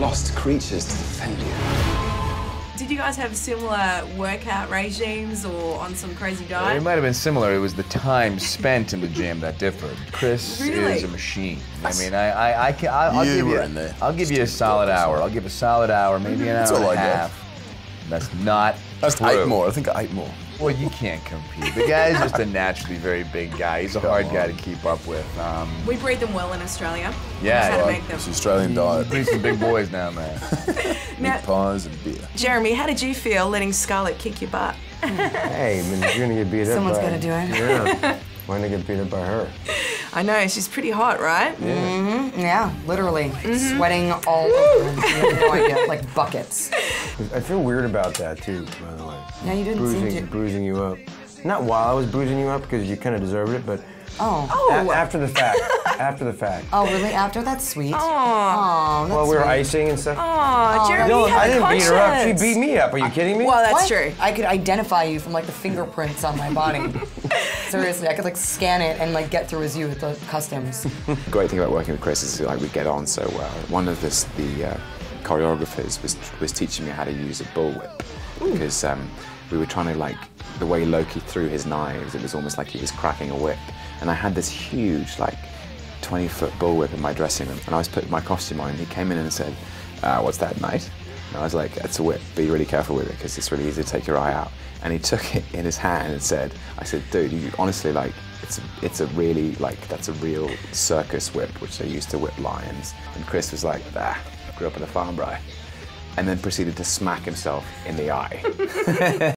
lost creatures to defend you. Did you guys have similar workout regimes or on some crazy diet? It might have been similar. It was the time spent in the gym that differed. Chris is a machine. I mean, I'll give you a solid hour. I'll give a solid hour, maybe an hour and a half. That's not That's true. 8 more. I think 8 more. Well, you can't compete. The guy's just a naturally very big guy. He's a hard guy to keep up with. We breed them well in Australia. Yeah, How to make them. It's Australian diet. Breed some big boys down there. Meat pies and beer. Jeremy, how did you feel letting Scarlett kick your butt? Hey, I mean, you're gonna get beat up. Someone's gonna do it. Yeah. Why not get beat up by her? I know, she's pretty hot, right? Yeah. Yeah, literally. Sweating all over. You have no idea, like buckets. I feel weird about that too, by the way. Yeah, you didn't seem to. Bruising you up. Not while I was bruising you up, because you kind of deserved it, but after the fact. After the fact. Oh, really? After? That's sweet. Oh, that's While we were sweet. icing and stuff. oh, Jeremy, No, you have I didn't beat her up. She conscience. beat me up. Are you kidding me? Well, that's What? true. I could identify you from like the fingerprints on my body. Seriously, I could like scan it and like get through as you at the customs. The great thing about working with Chris is like we get on so well. One of the choreographers was teaching me how to use a bullwhip because we were trying to, like, the way Loki threw his knives, it was almost like he was cracking a whip. And I had this huge, like, 20-foot bullwhip in my dressing room, and I was putting my costume on, and he came in and said, "What's that, mate?" And I was like, "It's a whip. Be really careful with it because it's really easy to take your eye out." And he took it in his hand and said, "I said, dude, you honestly, like, it's a really, like, that's a real circus whip, which they used to whip lions." And Chris was like, "I grew up in a farm, bro," and then proceeded to smack himself in the eye.